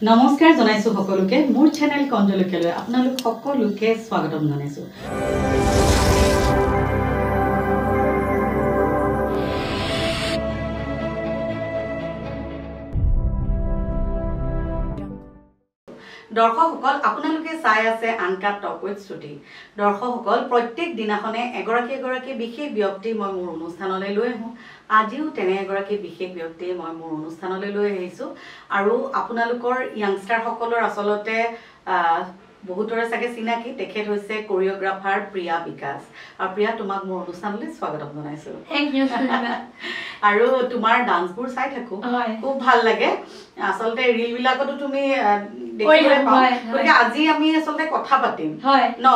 নমস্কাৰ জনাইছো সকলোকে মোৰ চেনেল কঞ্জলকলৈ আপোনালোক সকলোকে স্বাগতম জনাইছো দৰ্শকসকল আপোনালোকে চাই আছে আনকাট টক উইথ শ্ৰুতি দৰ্শকসকল প্ৰত্যেক দিনাখনে এগৰাকী বিশেষ ব্যক্তি মই মোৰ অনুষ্ঠানলৈ লৈ আহো আজিও তেনে এগৰাকী বিশেষ ব্যক্তি মই মোৰ অনুষ্ঠানলৈ লৈ আহিছো আৰু আপোনালোকৰ ইয়াংষ্টাৰ সকলৰ আসলতে বহুতৰে সাকে চিনাকি তেখেত হৈছে কোৰিওগ্ৰাফাৰ প্ৰিয়া বিকাশ আৰু প্ৰিয়া তোমাক মোৰ অনুষ্ঠানলৈ স্বাগতম জনাইছো থ্যাংক ইউ আৰু তোমাৰ ডান্সবোৰ চাই থাকো খুব ভাল লাগে আসলতে ৰীল বিলাকতো তুমি দেখিবলৈ পাও গতিকে আজি আমি আসলতে কথা পাতিম ন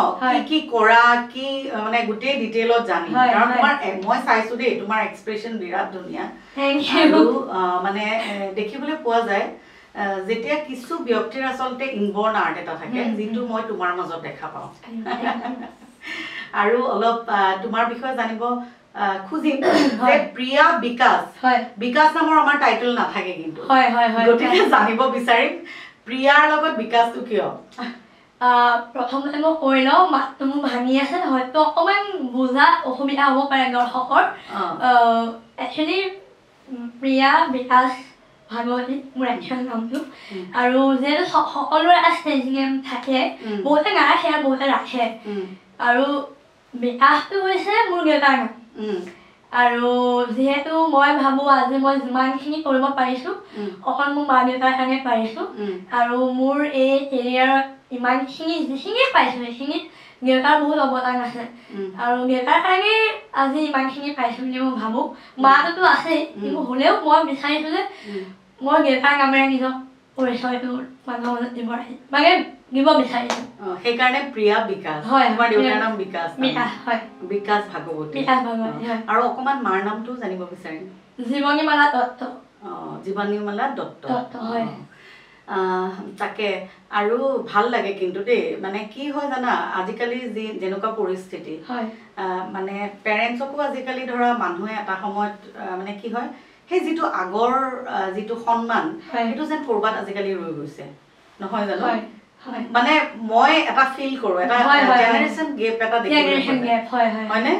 কি কৰা কি মানে গুটে ডিটেইলত জানি কাৰণ তোমাৰ মই চাইছো দেই তোমাৰ এক্সপ্ৰেছন বিৰাট ধুনিয়া থ্যাংক ইউ মানে দেখিবলৈ পোৱা যায় যেতিয়া কিছু ব্যক্তিৰ আসলতে ইনবৰ্ন আৰ্ট এটা থাকে যেটো মই তোমাৰ মাজত দেখা পাও আৰু অলপ তোমাৰ বিষয়ে জানিব খুজিম যে প্ৰিয়া বিকাশ নামৰ আমাৰ টাইটেল নাথাকে কিন্তু গতিকে জানিব বিচাৰিম প্ৰিয়াৰ লগত বিকাশটো কিয় প্ৰথমতে মই কৈ লওঁ মাতটো মোৰ ভাঙি আছে হয়তো অকণমান বুজা অসুবিধা হ'ব পাৰে দৰ্শকৰ একচুৱেলি প্ৰিয়া বিকাশ ভাগৱতী মোৰ একচুৱেল নামটো আৰু যিহেতু সকলোৰে এটা ষ্টেজ নেম থাকে বহুতে নাৰাখে আৰু বহুতে ৰাখে আৰু বিকাশটো হৈছে মোৰ দেউতাৰ নাম আৰু যিহেতু মই ভাবোঁ আজি মই যিমানখিনি কৰিব পাৰিছোঁ অকল মোৰ মা দেউতাৰ কাৰণে পাৰিছোঁ আৰু মোৰ এই কেৰিয়াৰত ইমানখিনি যিখিনি পাইছোঁ সেইখিনিত দেউতাৰ বহুত অৱদান আছে আৰু দেউতাৰ কাৰণে আজি ইমানখিনি পাইছোঁ বুলি মই ভাবোঁ মাটোতো আছেই কিন্তু হ'লেও মই বিচাৰিছোঁ যে মই দেউতাৰ নামেৰে নিজৰ পৰিচয়টো মানুহৰ মাজত দিব বিচাৰিছোঁ সেইকাৰণে প্ৰিয়া বিকাশ তোমাৰ দেউতাৰ নাম বিকাশ বিকাশ ভাগৱতী আৰু অকমান মাৰ নামটো জানিব বিচাৰিম জীৱনীমালা দত্ত জীৱনীমালা দত্ত তাকে আৰু ভাল লাগে কিন্তু দেই মানে কি হয় জানা আজিকালি যেনেকুৱা পৰিস্থিতি মানে পেৰেণ্টছকো আজিকালি ধৰা মানুহে এটা সময়ত মানে কি হয় সেই যিটো আগৰ যিটো সন্মান সেইটো যেন কৰবাত আজিকালি ৰৈ গৈছে নহয় জানো মানে মই এটা ফিল কৰো এটা জেনাৰেশ্যন গেপ এটা দেখিবলৈ হয়নে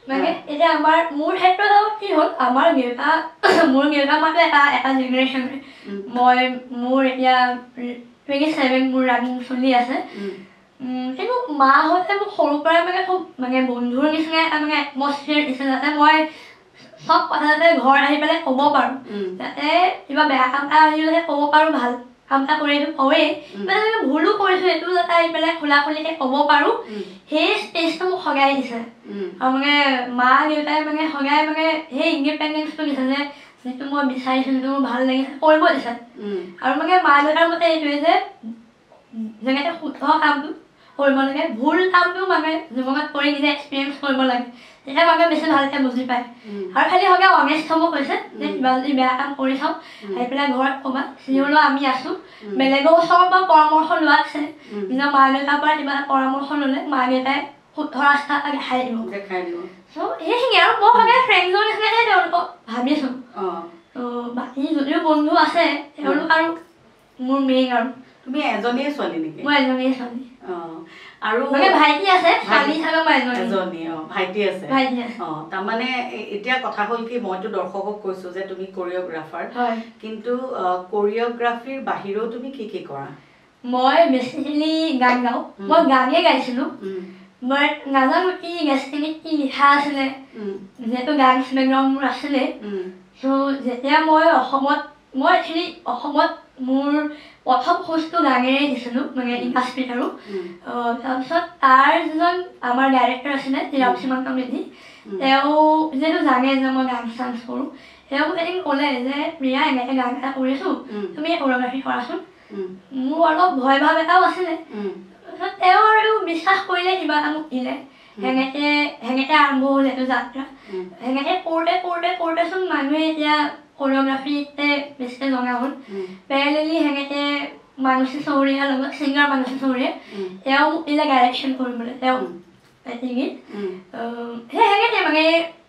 মানে এতিয়া আমাৰ মোৰ ক্ষেত্ৰত কি হ'ল আমাৰ মোৰ দেউতা মানে এটা জেনেৰেশ্যন মই মোৰ এতিয়া 27 মোৰ ৰানিং চলি আছে কিন্তু মাহঁতে মোক সৰুৰ পৰাই মানে খুব মানে বন্ধুৰ নিচিনা এটা মানে এটমস্ফিয়াৰ দিছে যাতে মই সব কথা যাতে ঘৰ আহি পেলাই ক'ব পাৰোঁ যাতে কিবা বেয়া কাম এটা আহিলে ক'ব পাৰোঁ ভাল কাম এটা কৰি এইটো কওঁৱেই মানে ভুলো কৰিছোঁ এইটো যাতে আহি পেলাই খোলা খুলিকৈ ক'ব পাৰোঁ সেই স্পেচটো মোক সগাই দিছে আৰু মানে মা দেউতাই মানে সগাই মানে সেই ইণ্ডিপেণ্ডেঞ্চটো দিছে যে যিটো মই বিচাৰিছোঁ যিটো মোৰ ভাল লাগিছে কৰিব দিছে আৰু মানে মা দেউতাৰ মতে এইটোৱে যে যেনেকৈ শুদ্ধ কামটো কৰিব লাগে ভুল কামটো মানে জীৱনত কৰি নিজে এক্সপিৰিয়েঞ্চ কৰিব লাগে তেতিয়া মানুহে বেছি ভালকৈ বুজি পায় আৰু খালি সদায় অনেষ্ট হ'ব কৈছে যে কিবা যদি বেয়া কাম কৰি চাওঁ আহি পেলাই ঘৰত ক'বা যিহ'লেও আমি আছোঁ বেলেগৰ ওচৰৰ পৰা পৰামৰ্শ লোৱাতছে নিজৰ মা দেউতাৰ পৰা কিবা পৰামৰ্শ ল'লে মা দেউতাই শুদ্ধ ৰাস্তা এটা দেখাই দিব চ' সেইখিনি আৰু মই সদায় ফ্ৰেণ্ডৰ নিচিনাকৈ তেওঁলোকক ভাবিছোঁ ত' বাকী যদিও বন্ধু আছে তেওঁলোক আৰু মোৰ মেইন আৰু তুমি এজনীয়ে ছোৱালী নেকি মই এজনীয়ে ছোৱালী আৰু মানে ভাইটি আছে ছোৱালী থাকে মই এজনী ভাইটি আছে তাৰমানে এতিয়া কথা হ'ল কি মইতো দৰ্শকক কৈছো যে তুমি কোৰিওগ্ৰাফাৰ কিন্তু কোৰিওগ্ৰাফিৰ বাহিৰেও তুমি কি কি কৰা মই বেছিকেলি গান গাওঁ মই গানেই গাইছিলোঁ মই নাজানো কি গেষ্টিনিক কি লিখা আছিলে যিহেতু গান বেকগ্ৰাউণ্ড মোৰ আছিলে চ' যেতিয়া মই একচুৱেলি অসমত মোৰ প্ৰথম খোজটো গানেৰে দিছিলোঁ মানে ইণ্ডাষ্ট্ৰীত আৰু তাৰপিছত তাৰ যিজন আমাৰ ডাইৰেক্টৰ আছিলে চিৰাম সীমান্ত মেধি তেওঁ যিহেতু জানে যে মই গান চান্স কৰোঁ তেওঁ এদিন ক'লে যে প্ৰিয়া এনেকৈ গান এটা কৰিছোঁ তুমি কোৰিওগ্ৰাফি কৰাচোন মোৰ অলপ ভয় ভাৱ এটাও আছিলে তেওঁ আৰু বিশ্বাস কৰিলে কিবা এটা মোক দিলে সেনেকৈ আৰম্ভ হ'ল এইটো যাত্ৰা সেনেকৈ কৰোঁতেচোন মানুহে এতিয়া কোৰিওগ্ৰাফিতে বেছিকৈ জনা হ'ল পেৰেলেলি সেনেকৈ মানসী চৌৰীয়াৰ লগত ছিংগাৰ মানসী চৌৰীয়া তেওঁ মোক দিলে ডাইৰেকশ্যন কৰিবলৈ তেওঁ টিভিত সেই সেনেকৈ মানে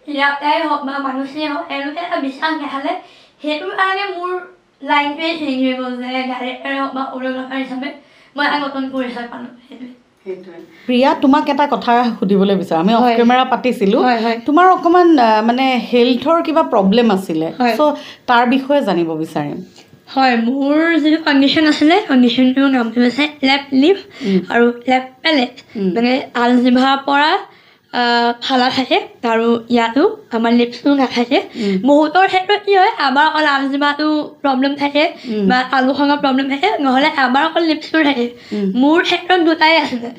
ক্ৰীড়াই হওক বা মানসীয়ে হওক এওঁলোকে এটা বিশ্বাস দেখালে সেইটোৰ কাৰণে মোৰ লাইনটোৱে চেঞ্জ হৈ গ'ল যে ডাইৰেক্টৰে হওক বা কোৰিঅ'গ্ৰাফাৰ হিচাপে মই এটা নতুন পৰিচয় পালোঁ সেইটোৱে। প্ৰিয়া, তোমাক এটা কথা সুধিবলৈ বিচাৰোঁ। আমি অফ কেমেৰা পাতিছিলোঁ, তোমাৰ অকণমান মানে হেল্থৰ কিবা প্ৰব্লেম আছিলে, চ' তাৰ বিষয়ে জানিব বিচাৰিম। হয়, মোৰ যিটো কণ্ডিশ্যন আছিলে, কণ্ডিশ্যনটোৰ নামটো হৈছে লেফ্ট লিপ আৰু লেফ্ট পেলেট, মানে আলজিভাৰ পৰা ফালা থাকে আৰু ইয়াতো আমাৰ লিপছটো নাথাকে। বহুতৰ ক্ষেত্ৰত কি হয়, আমাৰ অকল আলজিভাটো প্ৰব্লেম থাকে বা আলুখনৰ প্ৰব্লেম থাকে, নহ'লে আমাৰ অকল লিপছটো থাকে। মোৰ ক্ষেত্ৰত দুটাই আছিলে,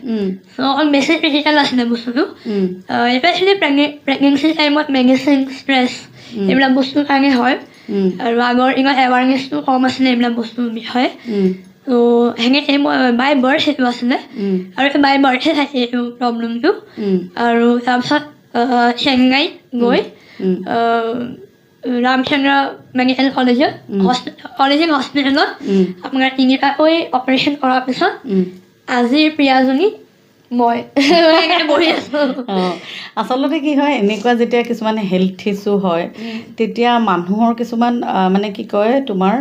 অকল বেছি ক্ৰিটিকেল আছিলে বস্তুটো। স্পেচিয়েলি প্ৰেগনেঞ্চি টাইমত মেডিচিন, ষ্ট্ৰেছ এইবিলাক বস্তুৰ কাৰণে হয়, আৰু আগৰ ইমান এৱাৰনেছটো কম আছিলে এইবিলাক বস্তুৰ বিষয়ে। ত' সেনেকৈ মই বাই বাৰ্থ সেইটো আছিলে, আৰু বাই বাৰ্থে থাকে এইটো প্ৰব্লেমটো। আৰু তাৰপিছত চেন্নাইত গৈ ৰামচন্দ্ৰ মেডিকেল কলেজত হস্পিটেলত আপোনাৰ 3টাকৈ অপাৰেশ্যন কৰাৰ পিছত আজিৰ প্ৰিয়াজনী মই বহি আছোঁ। আচলতে কি হয়, এনেকুৱা যেতিয়া কিছুমান হেল্থ ইছ্যু হয়, তেতিয়া মানুহৰ কিছুমান মানে কি কয়, তোমাৰ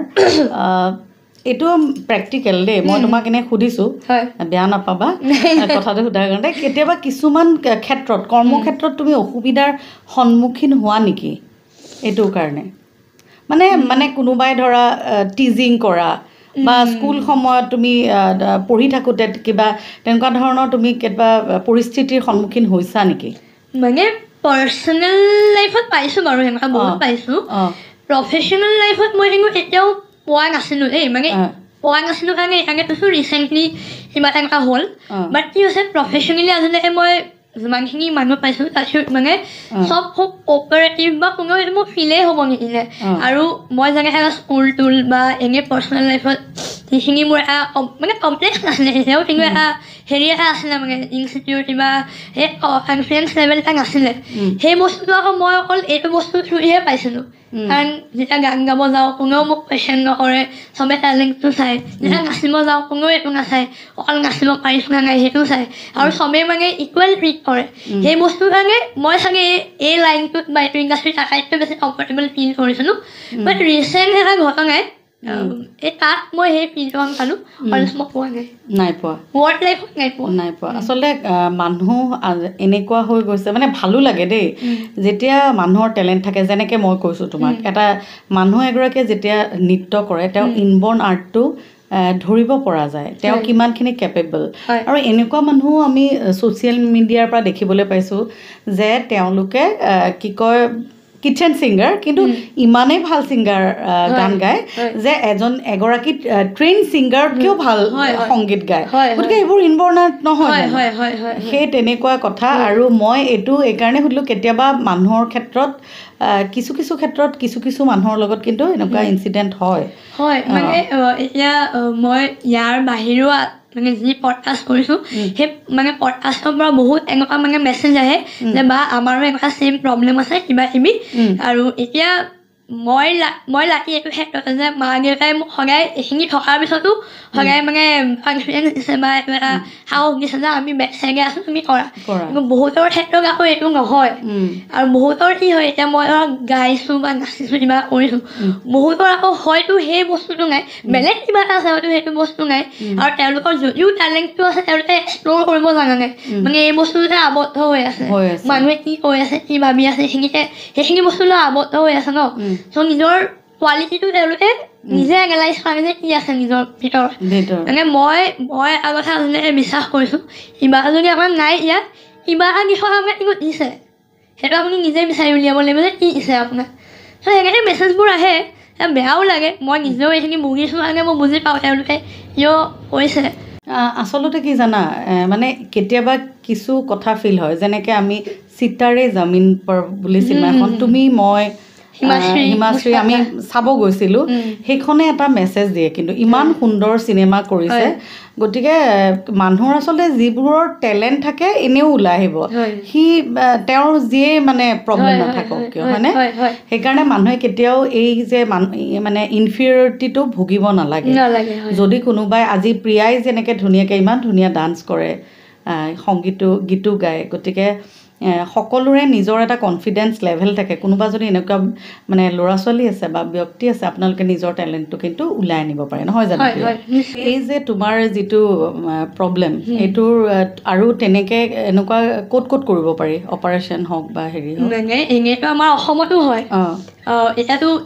এইটো প্ৰেক্টিকেল দেই, মই তোমাক এনেই সুধিছোঁ, বেয়া নাপাবা কথাটো সোধাৰ কাৰণে। কেতিয়াবা কিছুমান ক্ষেত্ৰত, কৰ্মক্ষেত্ৰত তুমি অসুবিধাৰ সন্মুখীন হোৱা নেকি এইটোৰ কাৰণে? মানে কোনোবাই ধৰা টিজিং কৰা বা স্কুল সময়ত তুমি পঢ়ি থাকোঁতে কিবা তেনেকুৱা ধৰণৰ তুমি কেতিয়াবা পৰিস্থিতিৰ সন্মুখীন হৈছা নেকি? মানে পাৰ্চনেল লাইফত পাইছোঁ বাৰু, সেনেকুৱা বহুত পাইছোঁ। প্ৰফেচনেল লাইফত মই কিন্তু এতিয়াও পোৱা নাছিলোঁ দেই, মানে পোৱা নাছিলোঁ কাৰণে এইকাৰণে কৈছোঁ ৰিচেণ্টলি কিবা তেনেকুৱা হ'ল। বাট কি হৈছে, প্ৰফেচনেলি আজিলৈকে মই যিমানখিনি মানুহ পাইছোঁ তাৰপিছত মানে চব খুব কোঅপাৰেটিভ বা কোনো মোৰ ফিলেই হ'ব নিদিলে। আৰু মই যেনেকৈ এটা স্কুল টুল বা এনেই পাৰ্চনেল লাইফত যিখিনি মোৰ এটা মানে কমপ্লেক্স নাছিলে তেতিয়াও, কিন্তু এটা হেৰি এটা আছিলে, মানে ইনচিকিউৰিটি বা সেই কনফিডেঞ্চ লেভেল এটা নাছিলে। সেই বস্তুটো আকৌ মই অকল এইটো বস্তু থ্ৰুহে পাইছিলোঁ। কাৰণ যেতিয়া গান গাব যাওঁ কোনেও মোক কুৱেশ্যন নকৰে, চবে টেলেণ্টটো চায়। যেতিয়া নাচিব যাওঁ কোনেও একো নাচায়, অকল নাচিব পাৰিছোঁ নে নাই সেইটো চায়, আৰু চবেই মানে ইকুৱেল ট্ৰিট কৰে। সেই বস্তুৰ কাৰণে মই চাগে এই লাইনটোত বা এইটো ইণ্ডাষ্ট্ৰীত আটাইতকৈ বেছি কমফৰ্টেবল ফিল কৰিছিলোঁ। বাট ৰিচেণ্ট এটা ঘটনাই এই তাত মই সেই ফিল্ডটো পালোঁ, অলপ মই পোৱা নাই পোৱা ৱৰ্ক লাইফত নাই পোৱা। আচলতে মানুহ এনেকুৱা হৈ গৈছে, মানে ভালো লাগে দেই যেতিয়া মানুহৰ টেলেণ্ট থাকে। যেনেকৈ মই কৈছোঁ তোমাক, এটা মানুহ এগৰাকীয়ে যেতিয়া নৃত্য কৰে, তেওঁ ইনবৰ্ণ আৰ্টটো ধৰিব পৰা যায়, তেওঁ কিমানখিনি কেপেবল। আৰু এনেকুৱা মানুহো আমি ছ'চিয়েল মিডিয়াৰ পৰা দেখিবলৈ পাইছোঁ যে তেওঁলোকে কি কয় কিটচেন ছিংগাৰ, কিন্তু ইমানেই ভাল ছিংগাৰ গান গায় যে এগৰাকী ট্ৰেইন ছিংগাৰতকৈও ভাল সংগীত গায়। গতিকে এইবোৰ ইনবৰ্ণ আৰ্ট নহয়, সেই তেনেকুৱা কথা। আৰু মই এইটো এইকাৰণে সুধিলোঁ, কেতিয়াবা মানুহৰ ক্ষেত্ৰত কিছু মানুহৰ লগত কিন্তু এনেকুৱা ইনচিডেণ্ট হয়। মানে এতিয়া মই ইয়াৰ বাহিৰেও মানে যি পডকাষ্ট কৰিছোঁ, সেই মানে পডকাষ্টৰ পৰা বহুত এনেকুৱা মানে মেছেজ আহে যে বা আমাৰো এনেকুৱা ছেইম প্ৰব্লেম আছে কিবা কিবি। আৰু এতিয়া মই লাকি এইটো ক্ষেত্ৰত যে মা দেউতাই মোক সদায় এইখিনি থকাৰ পিছতো সদায় মানে কনফিডেঞ্চ দিছে বা এইটো এটা সাহস দিছে যে আমি বেক চাইডে আছোঁ, তুমি কৰা। কিন্তু বহুতৰ ক্ষেত্ৰত আকৌ এইটো নহয়। আৰু বহুতৰ কি হয়, এতিয়া মই গাইছোঁ বা নাচিছোঁ কিবা কৰিছোঁ, বহুতৰ আকৌ হয়তো সেই বস্তুটো নাই, বেলেগ কিবা এটা আছে, হয়তো সেইটো বস্তু নাই। আৰু তেওঁলোকৰ যদিও টেলেণ্টটো আছে, তেওঁলোকে এক্সপ্ল'ৰ কৰিব জানা নাই, মানে এই বস্তুটোতে আবদ্ধ হৈ আছে। মানুহে কি কৈ আছে, কি ভাবি আছে, সেইখিনি বস্তুলৈ আবদ্ধ হৈ আছে ন। ত' নিজৰ কোৱালিটিটো তেওঁলোকে নিজে এনালাইজ কৰে যে কি আছে নিজৰ ভিতৰত। মানে মই এটা কথা আজিলৈকে বিশ্বাস কৰিছোঁ, কিবা যদি আমাৰ নাই ইয়াত, কিবা এটা দিশত আপোনাক কিন্তু দিছে, সেইটো আপুনি নিজে বিচাৰি উলিয়াব লাগিব যে কি দিছে আপোনাক। ত' সেনেকৈ মেছেজবোৰ আহে, বেয়াও লাগে। মই নিজেও এইখিনি বুজিছোঁ কাৰণে মই বুজি পাওঁ তেওঁলোকে কিয় কৈছে। আচলতে কি জানা, মানে কেতিয়াবা কিছু কথা ফিল হয়, যেনেকৈ আমি চিতাৰে জামিন পৰ বুলি চিনেমা এখন তুমি মই হিমাশ্ৰী আমি চাব গৈছিলোঁ, সেইখনে এটা মেছেজ দিয়ে, কিন্তু ইমান সুন্দৰ চিনেমা কৰিছে। গতিকে মানুহৰ আচলতে যিবোৰৰ টেলেণ্ট থাকে এনেও ওলাই আহিব, তেওঁৰ যিয়ে মানে প্ৰব্লেম নাথাকক কিয়, হয়নে? সেইকাৰণে মানুহে কেতিয়াও এই যে মানে ইনফিৰিয়ৰিটিটো ভুগিব নালাগে। যদি কোনোবাই আজি প্ৰিয়াই যেনেকৈ ধুনীয়াকৈ ইমান ধুনীয়া ডান্স কৰে, গীতো গায়, গতিকে সকলোৰে নিজৰ এটা কনফিডেন্স লেভেল থাকে কোনোবা যদি এনেকুৱা মানে ল'ৰা ছোৱালী আছে বা ব্যক্তি আছে আপোনালোকে নিজৰ টেলেণ্টটো কিন্তু ওলাই আনিব পাৰে নহয় জানো এই যে তোমাৰ যিটো প্ৰব্লেম এইটোৰ আৰু তেনেকৈ এনেকুৱা ক'ত কৰিব পাৰি অপাৰেশ্যন হওক বা হেৰি মানে এনেইতো আমাৰ অসমতো হয়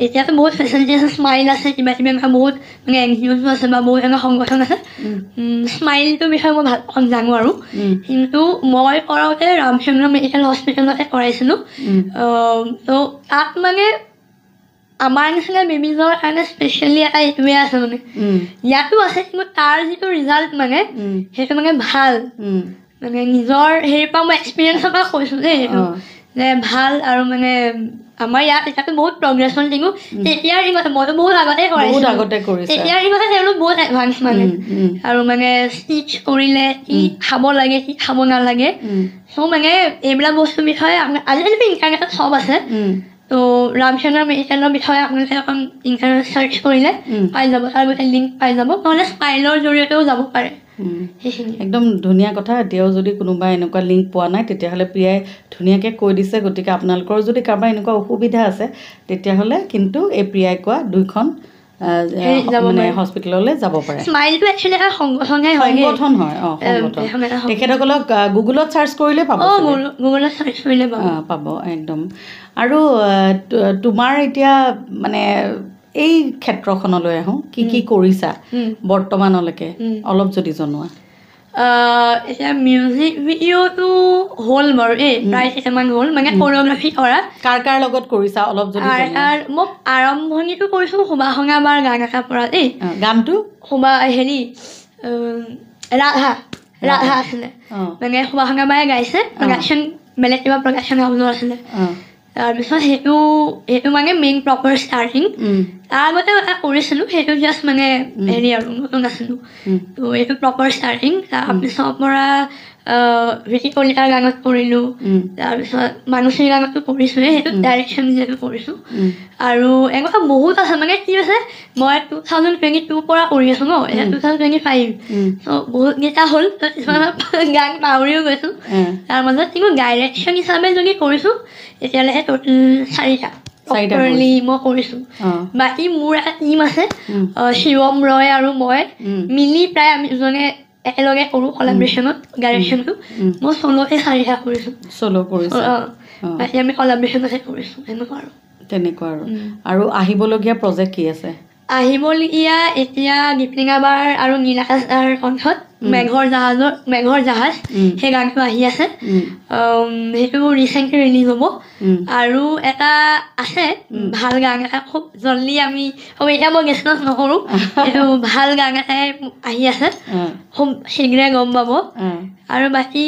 এতিয়াতো বহুত ফেচিলিটি আছে স্মাইল আছে কিবা কিবি এনেকুৱা বহুত মানে এন জি অ'ছো আছে বা বহুত এনেকুৱা সংগঠন আছে স্মাইলটোৰ বিষয়ে মই ভাল জানো আৰু কিন্তু মই কৰাওঁতে ৰামচন্দ্ৰ মেডিকেল হস্পিটেলতে কৰাইছিলোঁ তো তাত মানে আমাৰ নিচিনা বেবিজৰ কাৰণে স্পেচিয়েলি এটা এইটোৱে আছে মানে ইয়াতো আছে কিন্তু তাৰ যিটো ৰিজাল্ট মানে সেইটো মানে ভাল মানে নিজৰ হেৰিৰ পৰা মই এক্সপিৰিয়েঞ্চৰ পৰা কৈছোঁ যে সেইটো যে ভাল আৰু মানে আমাৰ ইয়াত এতিয়াতো বহুত প্ৰগ্ৰেছ হ'ল কিন্তু তেতিয়াৰ দিনতে মইতো বহুত আগতে কৰাইছিলোঁ তেতিয়াৰ দিনতে তেওঁলোক বহুত এডভান্স মানে আৰু মানে ষ্টিচ কৰিলে কি খাব লাগে কি খাব নালাগে চ' মানে এইবিলাক বস্তুৰ বিষয়ে আজিকালিতো ইণ্টাৰনেটত চব আছে তো ৰামচন্দ্ৰ মেডিকেলৰ বিষয়ে আপোনালোকে এখন ইণ্টাৰনেট চাৰ্চ কৰিলে পাই যাব তাৰ গোটেই লিংক পাই যাব নহ'লে স্মাইলৰ জৰিয়তেও যাব পাৰে একদম ধুনীয়া কথা এতিয়াও যদি কোনোবা এনেকুৱা লিংক পোৱা নাই তেতিয়াহ'লে প্ৰিয়াই ধুনীয়াকৈ কৈ দিছে গতিকে আপোনালোকৰ যদি কাৰোবাৰ এনেকুৱা অসুবিধা আছে তেতিয়াহ'লে কিন্তু এই প্ৰিয়াই কোৱা দুইখন মানে হস্পিটেললৈ যাব পাৰে স্মাইলটো একচুৱেলি এটা সংগঠন হয় তেখেতসকলক গুগলত চাৰ্চ কৰিলে পাব গুগলত চাৰ্চ কৰিলে পাব একদম আৰু তোমাৰ এতিয়া মানে এই ক্ষেত্ৰখনলৈ আহোঁ কি কৰিছা বৰ্তমানলৈকে অলপ যদি জনোৱা এতিয়া মিউজিক ভিডিঅ'টো হ'ল বাৰু প্ৰায় কেইটামান হ'ল মানে কোৰিঅ'গ্ৰাফি কৰা কাৰ লগত কৰিছা অলপ যদি মই আৰম্ভণিটো কৰিছোঁ সুবাসনা বাৰ গান এটা পৰা গানটো হেৰি ৰাধা আছিলে মানে সুবাসনা বাৰে গাইছে প্ৰডাকশ্যন বেলেগ কিবা প্ৰডাকশ্যন হাউচৰ আছিলে তাৰপিছত সেইটো মানে মেইন প্ৰপাৰ ষ্টাৰ্টিং তাৰ আগতেও এটা কৰিছিলোঁ সেইটো জাষ্ট মানে হেৰি আৰু নতুন আছিলোঁ তো এইটো প্ৰপাৰ ষ্টাৰ্টিং তাৰপিছৰ পৰা ভিকি কলিতাৰ গানত কৰিলোঁ তাৰপিছত মানসীৰ গানতো কৰিছোঁৱে সেইটো ডাইৰেকশ্যন যিহেতু কৰিছোঁ আৰু এনেকুৱা বহুত আছে মানে কি হৈছে মই 2022 পৰা কৰি আছোঁ ন এতিয়া 2025 ত' বহুতকেইটা হ'ল গান পাহৰিও গৈছোঁ তাৰ মাজত কিন্তু ডাইৰেকশ্যন হিচাপে যদি কৰিছোঁ এতিয়ালৈকে টোটেল 4টা প্ৰপাৰলি মই কৰিছোঁ বাকী মোৰ এটা টিম আছে শিৱম ৰয় আৰু মই মিলি প্ৰায় আমি দুজনে একেলগে কৰোঁ কলাবৰেশ্যনত ডাইৰেকশ্যনটো মই চ'ল'তে 4টা কৰিছোঁ বাকী আমি কলাবৰেশ্যনতে কৰিছোঁ তেনেকুৱা আৰু আহিবলগীয়া প্ৰজেক্ট কি আছে আহিবলগীয়া এতিয়া দীপলিঙা বাৰ আৰু নীলাকাশ দাৰ কণ্ঠত মেঘৰ জাহাজ সেই গানটো আহি আছে সেইটো ৰিচেণ্টলি ৰিলিজ হ'ব আৰু এটা আছে ভাল গান এটা খুব জল্দি আমি এতিয়া মই গেছনত নকৰোঁ সেইটো ভাল গান এটাই আহি আছে খুব শীঘ্ৰে গম পাব আৰু বাকী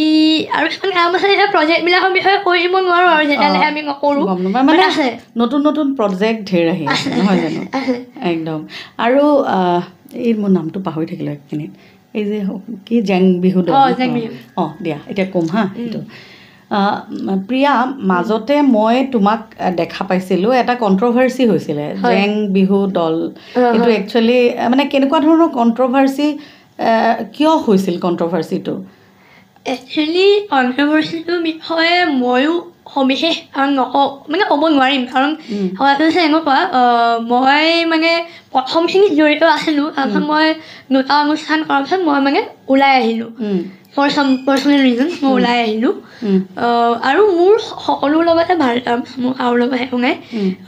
আৰু কিছুমান কাম আছে এতিয়া প্ৰজেক্টবিলাকৰ বিষয়ে কৈ দিব নোৱাৰোঁ আৰু যেতিয়ালৈকে আমি নকৰোঁ মানে আছে নতুন প্ৰজেক্ট ঢেৰ আহি আছে নহয় জানো একদম আৰু এই মোৰ নামটো পাহৰি থাকিলোঁ একখিনিত এই যে কি জেং বিহু দিয়া এতিয়া ক'ম হা এইটো প্ৰিয়া মাজতে মই তোমাক দেখা পাইছিলোঁ এটা কণ্ট্ৰভাৰ্চি হৈছিলে জেং বিহু দল এইটো একচুৱেলি মানে কেনেকুৱা ধৰণৰ কণ্ট্ৰভাৰ্চি কিয় হৈছিল কণ্ট্ৰভাৰ্চিটো একচুৱেলি কণ্ট্ৰভাৰ্চিটোৰ বিষয়ে ময়ো সবিশেষ নকওঁ মানে ক'ব নোৱাৰিম কাৰণ কথাটো হৈছে এনেকুৱা মই মানে প্ৰথমখিনিত জড়িত আছিলোঁ তাৰপিছত মই দুটা অনুষ্ঠান কৰাৰ পিছত মই মানে ওলাই আহিলোঁ ফৰ চাম পাৰ্চনেল ৰিজন মই ওলাই আহিলোঁ আৰু মোৰ সকলোৰ লগতে ভাল টাৰ্মছ মোৰ কাৰো লগত একো নাই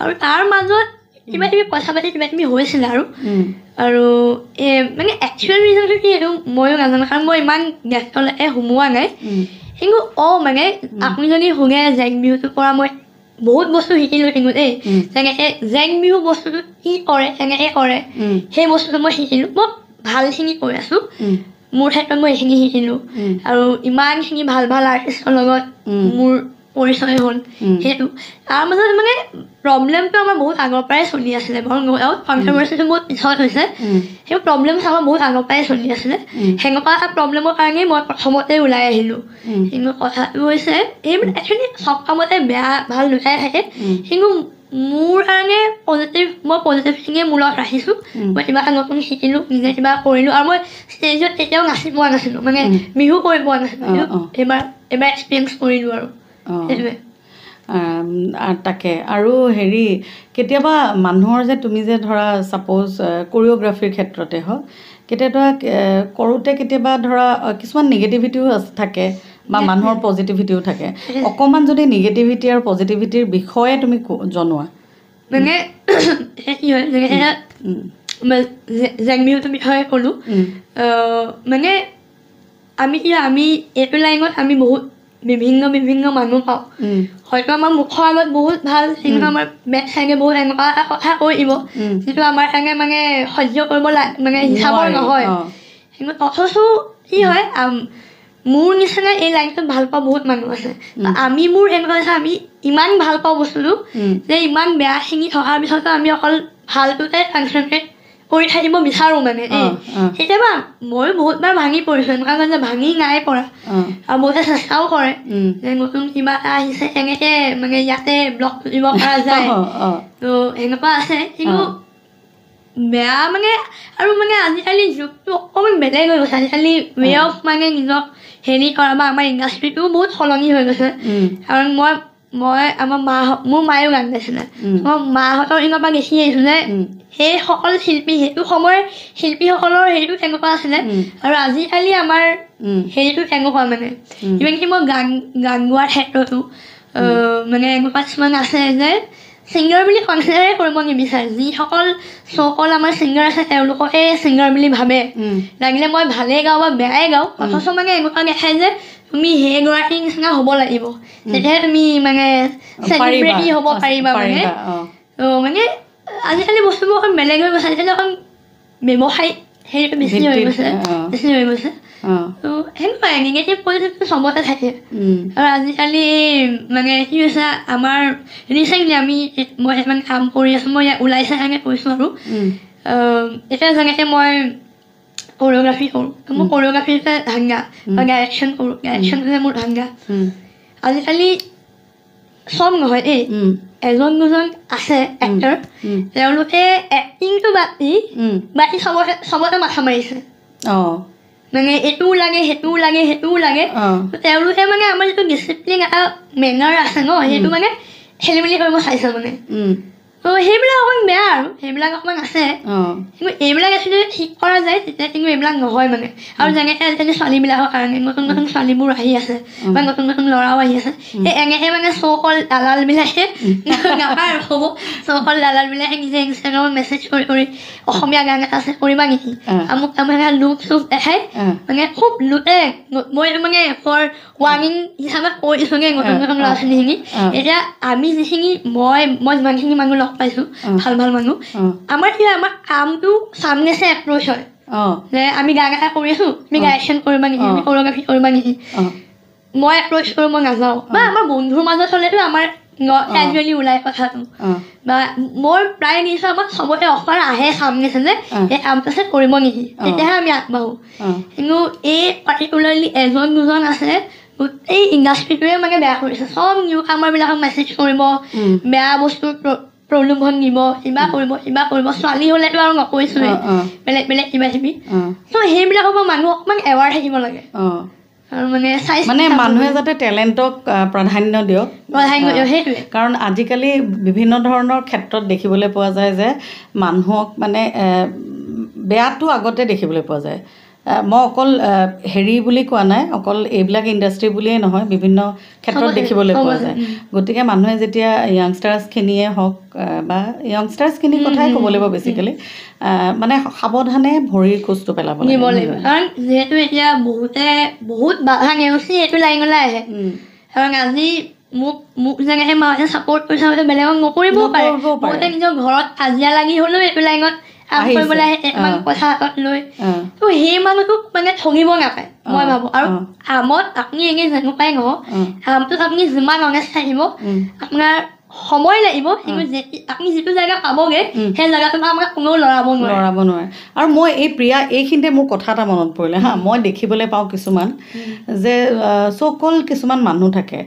আৰু তাৰ মাজত কিবা কিবি কথা পাতি কিবা কিবি হৈছিলে আৰু মানে একচুৱেল ৰিজনটো কি এইটো ময়ো নাজানো কাৰণ মই ইমান গেষ্টলৈকে সোমোৱা নাই কিন্তু মানে আপুনি যদি শুনে জেং বিহুটোৰ পৰা মই বহুত বস্তু শিকিলোঁ কিন্তু যেনেকৈ জেং বিহু বস্তুটো কি কৰে কেনেকৈ কৰে সেই বস্তুটো মই শিকিলোঁ মই ভালখিনি কৈ আছোঁ মোৰ ক্ষেত্ৰত মই এইখিনি শিকিলোঁ আৰু ইমানখিনি ভাল আৰ্টিষ্টৰ লগত মোৰ পৰিচয় হ'ল সেইটো তাৰ মাজত মানে প্ৰব্লেমটো আমাৰ বহুত আগৰ পৰাই চলি আছিলে বাৰু কণ্ট্ৰভাৰ্চিটো বহুত পিছত হৈছে সেই প্ৰব্লেমটো আমাৰ বহুত আগৰ পৰাই চলি আছিলে সেনেকুৱা এটা প্ৰব্লেমৰ কাৰণেই মই প্ৰথমতে ওলাই আহিলোঁ কিন্তু কথাটো হৈছে এইবোৰ একচুৱেলি চব কামতে বেয়া ভাল দুটাই থাকে কিন্তু মোৰ কাৰণে মই পজিটিভখিনিয়ে মোৰ লগত ৰাখিছোঁ মই কিবা এটা নতুন শিকিলোঁ নিজে কিবা কৰিলোঁ আৰু মই ষ্টেজত কেতিয়াও নাচি পোৱা নাছিলোঁ মানে বিহু কৰি পোৱা নাছিলোঁ এইবাৰ এক্সপিৰিয়েঞ্চ কৰিলোঁ আৰু সেইটোৱে তাকে আৰু হেৰি কেতিয়াবা মানুহৰ যে তুমি যে ধৰা ছাপ'জ কৰিঅ'গ্ৰাফীৰ ক্ষেত্ৰতে হওক কেতিয়াবা কৰোঁতে কেতিয়াবা ধৰা কিছুমান নিগেটিভিটিও থাকে বা মানুহৰ পজিটিভিটিও থাকে অকণমান যদি নিগেটিভিটি আৰু পজিটিভিটিৰ বিষয়ে তুমি জনোৱা মানে কি হয় যেনেকৈ জেংবিহুটোৰ বিষয়ে ক'লোঁ মানে আমি এইটো লাইনত আমি বহুত বিভিন্ন মানুহ পাওঁ হয়তো আমাৰ মুখৰ আগত বহুত ভাল কিন্তু আমাৰ বেক চাইডে বহুত এনেকুৱা এটা কথা কৈ দিব যিটো আমাৰ কাৰণে মানে সহ্য কৰিব মানে হিচাপৰ নহয় কিন্তু অথচ কি হয় মোৰ নিচিনা এই লাইনটোত ভাল পোৱা বহুত মানুহ আছে আমি মোৰ এনেকুৱা আছে আমি ইমান ভাল পাওঁ বস্তুটো যে ইমান বেয়াখিনি থকাৰ পিছতো আমি অকল ভালটোতে কনচেনট্ৰেট কৰি থাকিব বিচাৰোঁ মানে কেতিয়াবা ময়ো বহুতবাৰ ভাঙি পৰিছোঁ এনেকুৱা যে ভাঙি নাই পৰা আৰু বহুতে চেষ্টাও কৰে যে নতুন কিবা এটা আহিছে এনেকৈ মানে ইয়াতে ব্লগ তুলিব পৰা যায় তো এনেকুৱা আছে কিন্তু বেয়া মানে আৰু মানে আজিকালি যুগটো অকণমান বেলেগ হৈ গৈছে আজিকালি ৱে অফ মানে নিজক হেৰি কৰা বা আমাৰ ইণ্ডাষ্ট্ৰিটোও বহুত সলনি হৈ গৈছে কাৰণ মই আমাৰ মোৰ মায়েও গান গাইছিলে মই মাহঁতৰ দিনৰ পৰা দেখি আহিছোঁ যে সেই সকল শিল্পী সেইটো সময়ৰ শিল্পীসকলৰ হেৰিটো তেনেকুৱা আছিলে আৰু আজিকালি আমাৰ হেৰিটো তেনেকুৱা মানে ইমানকি মই গান গোৱাৰ ক্ষেত্ৰতো মানে এনেকুৱা কিছুমান আছে যে ছিংগাৰ বুলি কনচিডাৰে কৰিব নিবিচাৰে যিসকল চ'কল আমাৰ ছিংগাৰ আছে তেওঁলোককে ছিংগাৰ বুলি ভাবে লাগিলে মই ভালেই গাওঁ বা বেয়াই গাওঁ অথচ মানে এনেকুৱা দেখায় যে তুমি সেইগৰাকীৰ নিচিনা হ'ব লাগিব তেতিয়াহে তুমি মানে চেলিব্ৰিটি হ'ব পাৰিবা মানে মানে আজিকালি বস্তুবোৰ অকণ বেলেগ হৈ গৈছে আজিকালি অকণ ব্যৱসায়িক হেৰিটো বেছি হৈ গৈছে তো সেনেকুৱাই নিগেটিভ পজিটিভটো চবতে থাকে আৰু আজিকালি মানে কি হৈছে আমাৰ ৰিচেণ্টলি মই মানে কাম কৰি আছোঁ মই ইয়াত ওলাইছে কাৰণে কৈছোঁ আৰু এতিয়া যেনেকৈ মই কৰিঅ'গ্ৰাফী কৰোঁ মোৰ কৰিঅ'গ্ৰাফীতে ধান্দা বা ডাইৰেকশ্যন কৰোঁ ডাইৰেকশ্যনটোতে মোৰ ধান্দা আজিকালি চব নহয় এজন দুজন আছে এক্টৰ তেওঁলোকে এক্টিংটো বাকী চবতে মাথা মাৰিছে মানে এইটোও লাগে সেইটোও লাগে তেওঁলোকে মানে আমাৰ যিটো ডিচিপ্লিন এটা মেনাৰ আছে ন সেইটো মানে খেলি মেলি কৰিব চাইছে মানে তো সেইবিলাক অকণমান বেয়া আৰু সেইবিলাক অকণমান আছে কিন্তু এইবিলাক যদি ঠিক কৰা যায় তেতিয়া কিন্তু এইবিলাক নহয় মানে আৰু যেনেকৈ আজিকালি ছোৱালীবিলাকৰ কাৰণে নতুন নতুন ছোৱালীবোৰ আহি আছে বা নতুন নতুন ল'ৰাও আহি আছে সেই এনেকৈ মানে চ'কল দালালবিলাকে নাপায় আৰু হ'ব চ'কল দালালবিলাকে নিজে ইনষ্টাগ্ৰামত মেছেজ কৰি অসমীয়া গান এটা আছে কৰিবা নেকি আমুক আমাৰ লুক চুক দেখাই মানে খুব লুটে মই মানে ফৰ ৱাৰ্ণিং হিচাপে কৈ দিছোঁগৈ নতুন নতুন ল'ৰা ছোৱালীখিনি এতিয়া আমি যিখিনি মই যিমানখিনি মানুহ লগ পাইছোঁ ভাল মানুহ আমাৰ কি হয় আমাৰ কামটো চামনেছে এপ্ৰ'চ হয় যে আমি গান এটা কৰি আছোঁ তুমি ডাইৰেকশ্যন কৰিবা নেকি তুমি কৰিঅ'গ্ৰাফী কৰিবা নেকি মই এপ্ৰ'চ কৰিব নাযাওঁ বা আমাৰ বন্ধুৰ মাজত হ'লেতো আমাৰ কেজুৱেলি ওলাই কথাটো বা মোৰ প্ৰায় নিশ্চয় আমাৰ চবতে অফাৰ আহে চামনেছে যে এই কামটো আছে কৰিব নেকি তেতিয়াহে আমি আগবাঢ়োঁ কিন্তু এই পাৰ্টিকুলাৰলি এজন দুজন আছে গোটেই ইণ্ডাষ্ট্ৰিটোৱে মানে বেয়া কৰিছে চব নিউ কামাৰবিলাকক মেছেজ কৰিব বেয়া বস্তুৰ প্ৰলোভন দিব কিবা কৰিব ছোৱালী হ'লেতো আৰু নকৈছোৱে বেলেগ কিবা কিবি ত' সেইবিলাকৰ পৰা মানুহ অকণমান এৱাৰ থাকিব লাগে আৰু মানে মানুহে যাতে টেলেণ্টক প্ৰাধান্য দিয়ক সেইটোৱে কাৰণ আজিকালি বিভিন্ন ধৰণৰ ক্ষেত্ৰত দেখিবলৈ পোৱা যায় যে মানুহক মানে বেয়াটো আগতে দেখিবলৈ পোৱা যায় মই অকল হেৰি বুলি কোৱা নাই অকল এইবিলাক ইণ্ডাষ্ট্ৰি বুলিয়েই নহয় বিভিন্ন ক্ষেত্ৰত দেখিবলৈ পোৱা যায় গতিকে মানুহে যেতিয়া য়াংষ্টাৰ্ছখিনিয়ে হওক বা য়াংষ্টাৰ্ছখিনিৰ কথাই ক'ব লাগিব বেছিকেলি মানে সাৱধানে ভৰিৰ খোজটো পেলাব লাগিব কাৰণ যিহেতু এতিয়া বহুত বাধা নেওচি এইটো লাইনলৈ আহে কাৰণ আজি মোক যেনেকৈ মাহঁতে ছাপৰ্ট কৰিছে বেলেগক নকৰিবও পাৰে বহুতে নিজৰ ঘৰত কাজিয়া লাগি হ'লেও এইটো লাইনত কাম কৰিবলৈ আহে ইমান পইচা হাতত লৈ তো সেই মানুহটোক মানে ঠগিব নাপায় মই ভাবোঁ আৰু কামত আপুনি এনেই যেনেকুৱাই নহওক কামটোত আপুনি যিমান অনেষ্ট থাকিব আপোনাৰ সময় লাগিব কিন্তু আপুনি যিটো জেগা পাবগৈ সেই জেগাটোত আমাক কোনেও লৰাব নোৱাৰে আৰু মই এই প্ৰিয়া এইখিনিতে মোৰ কথা এটা মনত পৰিলে হা মই দেখিবলৈ পাওঁ কিছুমান যে চকল কিছুমান মানুহ থাকে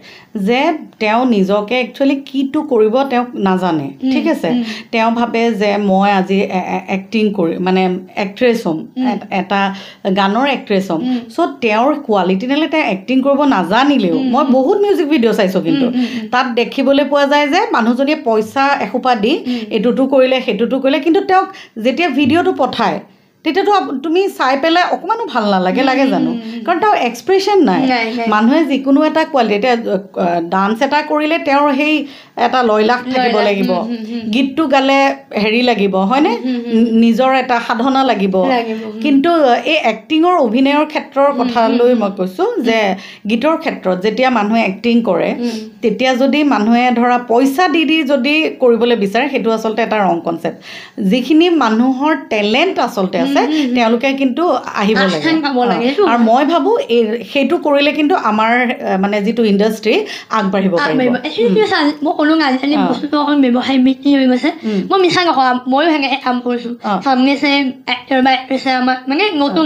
যে তেওঁ নিজকে একচুৱেলি কিটো কৰিব তেওঁ নাজানে ঠিক আছে তেওঁ ভাবে যে মই আজি এক্টিং কৰি মানে এক্ট্ৰেছ হ'ম এটা গানৰ এক্ট্ৰেছ হ'ম চ' তেওঁৰ কোৱালিটি নালে তেওঁ এক্টিং কৰিব নাজানিলেও মই বহুত মিউজিক ভিডিঅ' চাইছোঁ কিন্তু তাত দেখিবলৈ পোৱা যায় যে মানুহজনীয়ে পইচা এসোপা দি এইটোতো কৰিলে সেইটোতো কৰিলে কিন্তু তেওঁক যেতিয়া ভিডিঅ'টো পঠায় তেতিয়াতো তুমি চাই পেলাই অকণমানো ভাল নালাগে লাগে জানো কাৰণ তেওঁৰ এক্সপ্ৰেশ্যন নাই মানুহে যিকোনো এটা কোৱালিটি এতিয়া ডান্স এটা কৰিলে তেওঁৰ সেই এটা লয়লাস থাকিব লাগিব গীতটো গালে হেৰি লাগিব হয়নে নিজৰ এটা সাধনা লাগিব কিন্তু এই এক্টিঙৰ অভিনয়ৰ ক্ষেত্ৰৰ কথা লৈ মই কৈছোঁ যে গীতৰ ক্ষেত্ৰত যেতিয়া মানুহে এক্টিং কৰে তেতিয়া যদি মানুহে ধৰা পইচা দি যদি কৰিবলৈ বিচাৰে সেইটো আচলতে এটা ৰং কনচেপ্ট যিখিনি মানুহৰ টেলেণ্ট আচলতে আছে তেওঁলোকে কিন্তু আহিব লাগে আৰু মই ভাবোঁ সেইটো কৰিলে কিন্তু আমাৰ মানে যিটো ইণ্ডাষ্ট্ৰি আগবাঢ়িব পাৰিব মই ক'লো আজিকালি বস্তুটো অকল ব্যৱসায় বৃদ্ধি হৈ গৈছে মই মিছা নকওঁ ময়ো সেনেকৈ কাম কৰিছোঁ সামনে এক্টৰ বা এক্ট্ৰেছে আমাক মানে নতুন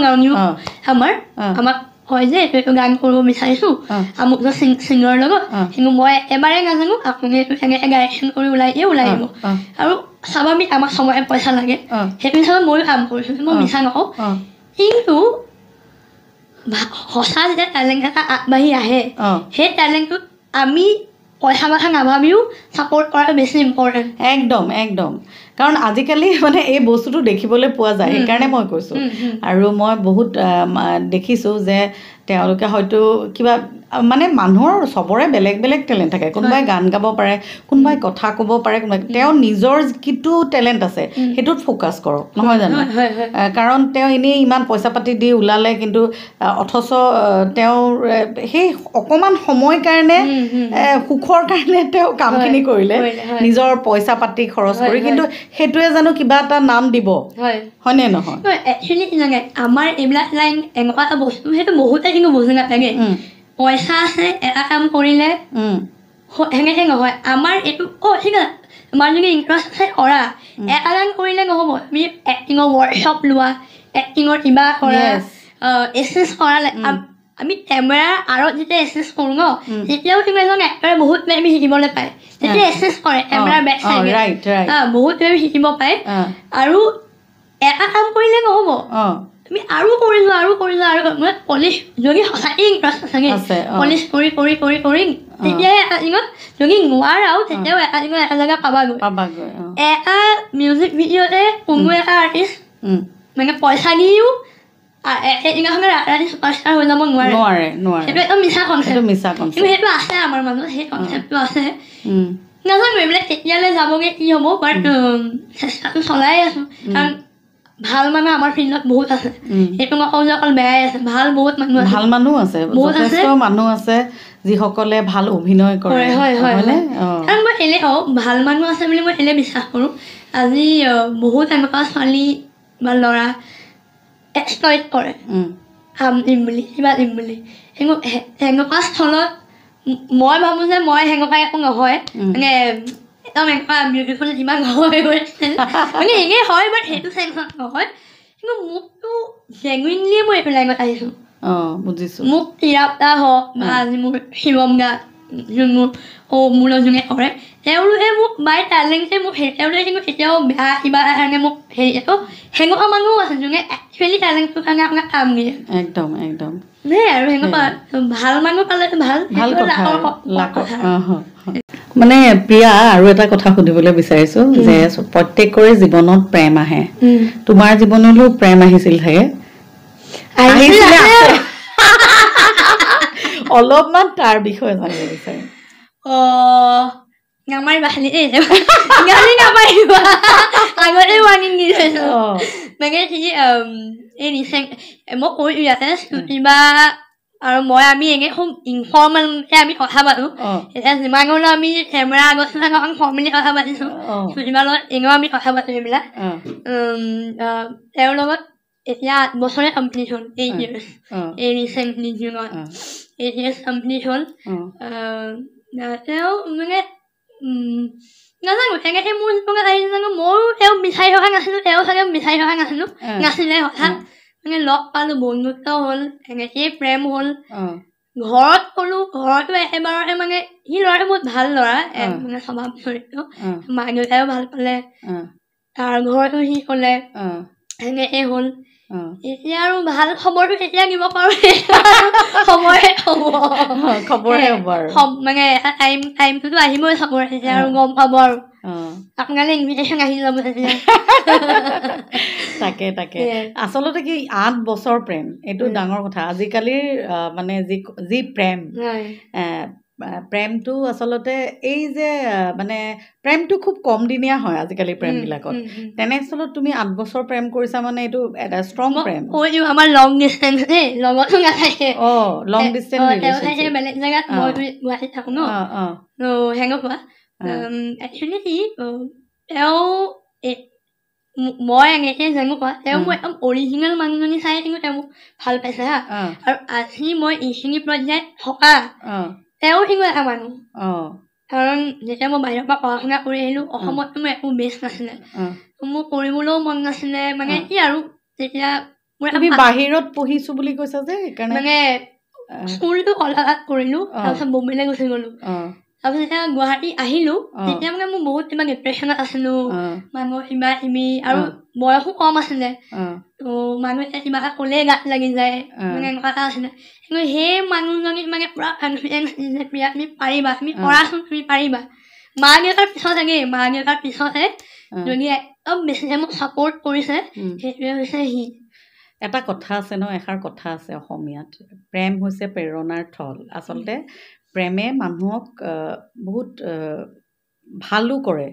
আমাক হয় যে এইটো গান কৰিব বিচাৰিছোঁ আমুক ছিংগাৰৰ লগত কিন্তু মই এবাৰে নাজানো আপুনি এইটো এনেকৈ ডাইৰেকশ্যন কৰি ওলাই দিব আৰু স্বাভাৱিক আমাক চবৰে পইচা লাগে সেইটো হিচাপত ময়ো কাম কৰিছোঁ মই মিছা নকওঁ কিন্তু সঁচা যেতিয়া টেলেণ্ট এটা আগবাঢ়ি আহে সেই টেলেণ্টটোত আমি পইচা কথা নাভাবিও ছাপোৰ্ট কৰাটো বেছি ইম্পৰ্টেণ্ট একদম কাৰণ আজিকালি মানে এই বস্তুটো দেখিবলৈ পোৱা যায় সেইকাৰণে মই কৈছোঁ আৰু মই বহুত দেখিছোঁ যে তেওঁলোকে হয়তো কিবা মানে মানুহৰ চবৰে বেলেগ বেলেগ টেলেণ্ট থাকে কোনোবাই গান গাব পাৰে কোনোবাই কথা ক'ব পাৰে কোনোবাই তেওঁ নিজৰ যিটো টেলেণ্ট আছে সেইটোত ফ'কাছ কৰক নহয় জানো কাৰণ তেওঁ এনেই ইমান পইচা পাতি দি ওলালে কিন্তু অথচ তেওঁৰ সেই অকণমান সময় কাৰণে সুখৰ কাৰণে তেওঁ কামখিনি কৰিলে নিজৰ পইচা পাতি খৰচ কৰি কিন্তু সেইটোৱে জানো কিবা এটা নাম দিব হয়নে নহয় একচুৱেলি কি জানে আমাৰ এইবিলাক লাইন এনেকুৱা এটা বস্তু সেইটো বহুতে কিন্তু বুজি নাথাকে পইচা আছে এটা কাম কৰিলে সেনেকৈ নহয় আমাৰ এইটো ঠিক আছে আমাৰ যদি ইণ্টাৰেষ্ট আছে কৰা এটা কাম কৰিলে নহ'ব তুমি এক্টিঙৰ ৱৰ্কশ্বপ লোৱা এক্টিঙৰ কিবা কৰা এক্সাৰচাইজ কৰা আমি কেমেৰাৰ আঁৰত যেতিয়া এক্সাৰচাইজ কৰোঁ ন তেতিয়াও তুমি এজন এক্টৰে বহুত কিবা শিকিবলৈ পায় তেতিয়া এক্সাৰচাইজ কৰে কেমেৰাৰ বেক চাইডে বহুত কিবা শিকিব পায় আৰু এটা কাম কৰিলে নহ'ব তুমি আৰু কৰি যোৱা মানে পলিচ যদি সঁচাকৈ ইণ্টাৰেষ্ট থাকে পলিচ কৰি তেতিয়াই এটা দিনত যদি নোৱাৰাও তেতিয়াও এটা দিনত এটা জেগা পাবাগৈ এটা মিউজিক ভিডিঅ'তে কোনো এটা আৰ্টিষ্ট মানে পইচা দিও এদিনাখনে ৰাতি ছুপাৰষ্টাৰ হৈ যাব নোৱাৰে সেইটো একদম মিছা কনচেপ্ট কিন্তু সেইটো আছে আমাৰ মাজত সেই কনচেপ্টটো আছে নাজানো এইবিলাক কেতিয়ালৈ যাবগৈ কি হ'ব বাট চেষ্টাটো চলাই আছোঁ কাৰণ ভাল মানুহ আমাৰ ফিল্ডত বহুত আছে সেইটো নকওঁ যে অকল বেয়াই আছে ভাল বহুত মানুহ আছে যথেষ্ট মানুহ আছে যিসকলে ভাল অভিনয় কৰে হয় কাৰণ মই এনে ভাল মানুহ আছে বুলি মই এনে বিশ্বাস কৰোঁ আজি বহুত এনেকুৱা ছোৱালী বা ল'ৰা এক্সপ্লইট কৰে কাম দিম বুলি কিবা দিম বুলি সেনেকুৱা স্থলত মই ভাবোঁ যে মই সেনেকুৱা একো নহয় মানে একদম এনেকুৱা বিউটিফুল যিমান হয় মানে এনেই হয় বাট সেইটো চেঞ্চত নহয় কিন্তু মোকতো জেনুইনলি মই এইটো লাইনত আহিছোঁ বুজিছোঁ মোক তিৰাপ্তা হওক বা আজি মোৰ শিৱম দা যোন মোৰ যোনে কৰে তেওঁলোকে মোক বাই টেলেণ্টে মোক তেওঁলোকে কিন্তু কেতিয়াও বেয়া কিবা কাৰণে মোক সেনেকুৱা মানুহো আছে যোনে একচুৱেলি টেলেণ্টটোৰ কাৰণে আপোনাক কাম দিয়ে একদম আৰু সেনেকুৱা ভাল মানুহ পালেতো ভাল কথা মানে প্ৰিয়া আৰু এটা কথা সুধিবলৈ বিচাৰিছো যে প্ৰত্যেকৰে জীৱনত প্ৰেম আহে তোমাৰ জীৱনলৈও প্ৰেম আহিছিল চাগে অলপমান তাৰ বিষয়ে জানিব বিচাৰিম নামাৰিবা খালি নামাৰিবা আগতে ৱাৰ্ণিং দি থৈছোঁ মানে কি এই মই কৈ ইয়াতে কিবা আৰু মই আমি এনে খুব ইনফৰ্মেলকৈ আমি কথা পাতোঁ এতিয়া যিমান হ'লেও আমি কেমেৰা আগত অকণ ফৰ্মেলি কথা পাতিছোঁ যিমান লগত এনেও আমি কথা পাতোঁ এইবিলাক তেওঁৰ লগত এতিয়া 8 বছৰে কমপ্লিট হ'ল 8 years এই ৰিচেণ্টলি জুনত 8 years কমপ্লিট হ'ল তেওঁ মানে নাজানো এনেকৈ মোৰ জীৱনত আহি জানো ময়ো তেওঁ বিচাৰি থকা নাছিলোঁ তেওঁ চাগে বিচাৰি থকা নাছিলে হঠাৎ মানে লগ পালোঁ বন্ধুত্ব হ'ল এনেকেই প্ৰেম হ'ল ঘৰত ক'লো ঘৰতো একেবাৰতে মানে সি ল'ৰাটো বহুত ভাল ল'ৰা মানে স্বভাৱ চৰিত্ৰ মা দেউতাইও ভাল পালে তাৰ ঘৰতো সি ক'লে এনেকৈ হ'ল এতিয়া আৰু ভাল খবৰটো কেতিয়া দিব পাৰোঁ সময়ে খবৰহে হ'ব আৰু মানে এটা টাইমটোতো আহিবই খবৰ তেতিয়া আৰু গম পাব আৰু আপোনালে ইনভিটেশ্যন আহি যাব তাকে আচলতে কি 8 বছৰ প্ৰেম এইটো ডাঙৰ কথা আজিকালিৰ মানে যি প্ৰেমটো আচলতে এই যে মানে প্ৰেমটো খুব কম দিনীয়া হয় আজিকালি প্ৰেমবিলাকত তেনেস্থলত তুমি 8 বছৰ প্ৰেম কৰিছা মানে এইটো এটা ষ্ট্ৰং প্ৰেম আমাৰ লং ডিষ্টেঞ্চ লগতো নাথাকে লং ডিষ্টেঞ্চ ৰিলেশ্যনশ্বিপ বেলেগ জেগাত মই গুৱাহাটীত থাকোঁ ন সেনেকুৱা একচুৱেলি কি তেওঁ মই এনেকৈ যেনেকুৱা তেওঁ মোৰ একদম অৰিজিনেল মানুহজনী চাই কিন্তু তেওঁ মোক ভাল পাইছে হা আৰু আজি মই এইখিনি পৰ্যায়ত থকা তেওঁ কিন্তু এটা মানুহ কাৰণ যেতিয়া মই বাহিৰৰ পৰা পঢ়া শুনা কৰি আহিলোঁ অসমততো মোৰ একো বেছ নাছিলে মোৰ কৰিবলৈও মন নাছিলে মানে কি আৰু তেতিয়া তুমি বাহিৰত পঢ়িছো বুলি কৈছা যে সেইকাৰণে মানে স্কুলটো কলকাতাত কৰিলোঁ তাৰপিছত বম্বেলৈ গুচি গ'লোঁ তাৰপিছত যেতিয়া গুৱাহাটী আহিলোঁ তেতিয়া মানে মোৰ বহুত কিবা ডিপ্ৰেশ্যনত আছিলোঁ মানুহৰ কিবা কিবি আৰু বয়সো কম আছিলে ত' মানুহে কিবা এটা ক'লেই গাত লাগি যায় মানে এনেকুৱা এটা আছিলে কিন্তু সেই মানুহজনীক মানে পূৰা কনফিডেঞ্চ দিছে প্ৰিয়া তুমি পাৰিবা তুমি কৰাচোন তুমি পাৰিবা মা দেউতাৰ পিছতে যদি একদম বেছি মোক ছাপৰ্ট কৰিছে সেইটোৱে হৈছে সি এটা কথা আছে ন এষাৰ কথা আছে অসমীয়াত প্ৰেম হৈছে প্ৰেৰণাৰ থল আচলতে প্ৰেমে মানুহক বহুত ভালো কৰে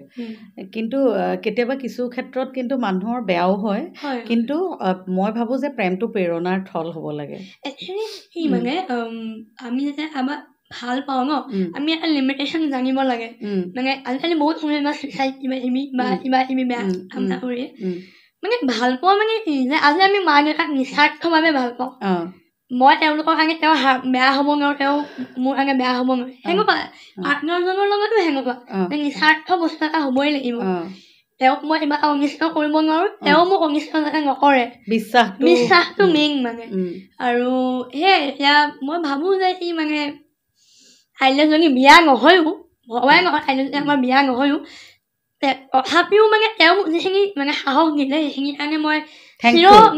কিন্তু কেতিয়াবা কিছু ক্ষেত্ৰত কিন্তু মানুহৰ বেয়াও হয় কিন্তু মই ভাবোঁ যে প্ৰেমটো প্ৰেৰণাৰ থল হ'ব লাগে একচুৱেলি কি মানে আমি যেতিয়া আমাক ভাল পাওঁ ন আমি এটা লিমিটেশ্যন জানিব লাগে মানে আজিকালি বহুত শুনে চুইচাইড কিবা কিবি বেয়া কামনা কৰি মানে ভাল পোৱা মানে কি যে আজি আমি মা দেউতাক নিস্বাৰ্থভাৱে ভাল পাওঁ মই তেওঁলোকৰ কাৰণে তেওঁ বেয়া হ'ব নোৱাৰোঁ তেওঁ মোৰ কাৰণে বেয়া হ'ব নোৱাৰে সেনেকুৱা পাৰ্টনাৰজনৰ লগতো সেনেকুৱা নিস্বাৰ্থ বস্তু এটা হ'বই লাগিব তেওঁক মই কিবা এটা অনিষ্ট কৰিব নোৱাৰোঁ তেওঁ মোক অনিষ্ট যাতে নকৰে বিশ্বাসটো মেইন মানে আৰু সেয়াই এতিয়া মই ভাবোঁ যে কি মানে কাইলৈ যদি বিয়া নহয়ো ভবাই নহয় কাইলৈ যদি আমাৰ বিয়া নহয়ো তথাপিও মানে তেওঁ যিখিনি মানে সাহস দিলে সেইখিনিৰ কাৰণে মই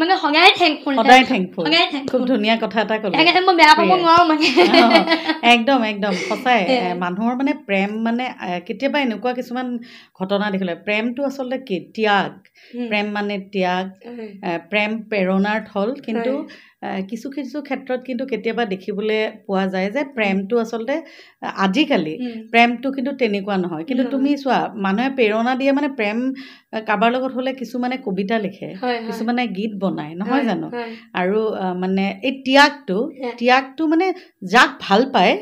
মানে সদায় থেংকফুল খুব ধুনীয়া কথা এটা ক'লে মই বেয়া পাব নোৱাৰোঁ মানে একদম সঁচাই মানুহৰ মানে প্ৰেম মানে কেতিয়াবা এনেকুৱা কিছুমান ঘটনা দেখিলে প্ৰেমটো আচলতে কি ত্যাগ প্ৰেম মানে ত্যাগ প্ৰেম প্ৰেৰণাৰ থল কিন্তু কিছু ক্ষেত্ৰত কিন্তু কেতিয়াবা দেখিবলৈ পোৱা যায় যে প্ৰেমটো আচলতে আজিকালি প্ৰেমটো কিন্তু তেনেকুৱা নহয় কিন্তু তুমি চোৱা মানুহে প্ৰেৰণা দিয়ে মানে প্ৰেম কাৰোবাৰ লগত হ'লে কিছুমানে কবিতা লিখে কিছুমানে গীত বনায় নহয় জানো আৰু মানে এই ত্যাগটো মানে যাক ভাল পায়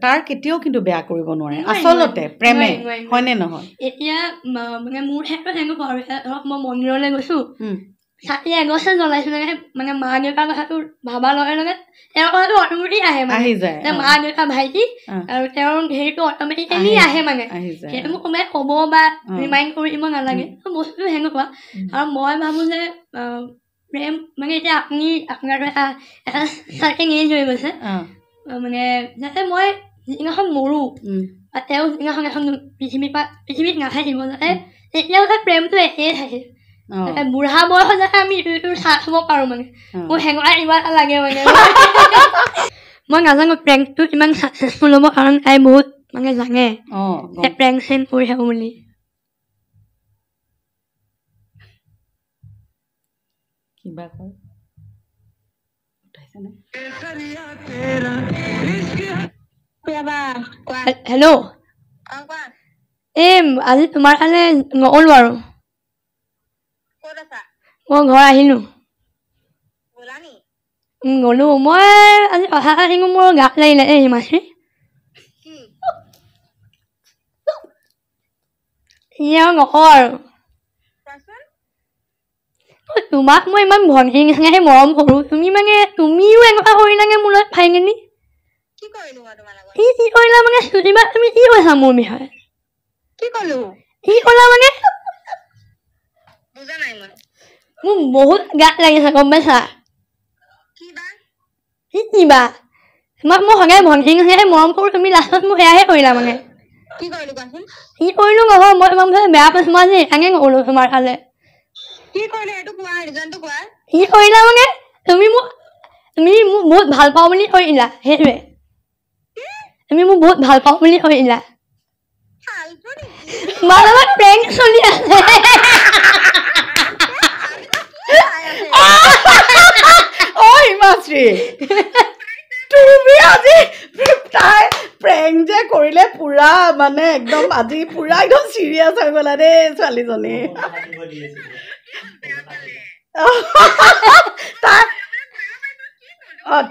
তাৰ কেতিয়াও কিন্তু বেয়া কৰিব নোৱাৰে আচলতে প্ৰেমে হয়নে নহয় এতিয়া মানে মোৰ ক্ষেত্ৰত এনেকুৱা ধৰক মই মন্দিৰলৈ গৈছোঁ চাকি এগছে জ্বলাইছোঁ মানে মা দেউতাৰ কথাটো ভবাৰ লগে লগে তেওঁৰ কথাটো অট'মেটিক আহে আহি যায় মা দেউতা ভাইটি আৰু তেওঁৰ হেৰিটো অট'মেটিকেলি আহে মানে সেইটো মোক কোনোবাই ক'ব বা ৰিমাইণ্ড কৰি দিব নালাগে বস্তুটো সেনেকুৱা আৰু মই ভাবোঁ যে প্ৰেম মানে এতিয়া আপোনাৰতো এটা চাৰ্টেন এজ হৈ গৈছে মানে যাতে মই যিদিনাখন মৰোঁ বা তেওঁ যিদিনাখন এখন পৃথিৱীত নাথাকিব যাতে তেতিয়াও তাত প্ৰেমটো একেই থাকে বুঢ়া বয়সত যাতে আমি ইটো চাথ হ'ব পাৰোঁ মানে মোৰ সেনেকুৱা কিবা এটা লাগে মানে মই নাজানো প্ৰেংকটো কিমান ছাকচেছফুল হ'ব কাৰণ তাই বহুত মানে জানে প্ৰেংক চেঞ্চ কৰি থাকোঁ বুলি কিবা কয় হেল্ল' এই আজি তোমাৰ কাৰণে নগ'লোঁ আৰু মই ঘৰ আহিলোঁ গ'লোঁ মই আজি কথা এটা কিন্তু মোৰ গাত লাগিলে এই হিমাশ্ৰী আৰু নকওঁ আৰু তোমাক মই ইমান ভণ্টিৰ নিচিনাকৈ মৰম কৰোঁ তুমিও এনেকুৱা কৰিলাগে মোৰ লগত ফাইনেলি কি কৰিলো মই তোমাৰ লগত কি কৰিলা মানে সুধিবা তুমি কি কৈছা মোৰ বিষয়ে কি কলো কি ক'লা মানে বুজা নাই মই মোৰ বহুত গাত লাগিছে গম পাইছা কিবা তোমাক মই সদায় ভণ্টি নিচিনাকৈ মৰম কৰোঁ তুমি লাষ্টত মোক সেয়াহে কৰিলা মানে কি কৰিলো কোৱাচোন কি কৰিলো নহয় মই তোমাক বেয়া পাইছোঁ মই আজি একাঙে নকৰিলোঁ তোমাৰ ফালে কি কৰিলো এইটো কোৱা ৰিজনটো কোৱা কি কৰিলা মানে তুমি মোক বহুত ভাল পাওঁ বুলি কৰিলা সেইটোৱে তুমি মোক বহুত ভাল পাওঁ বুলি কৰিলা তোমাৰ লগত প্ৰেংক চলি আছে ঐ হিমাশ্ৰী তুমি আজি তাই প্ৰেংক যে কৰিলে পুৰা মানে একদম আজি পুৰা একদম চিৰিয়াছ হৈ গ'লা দেই ছোৱালীজনী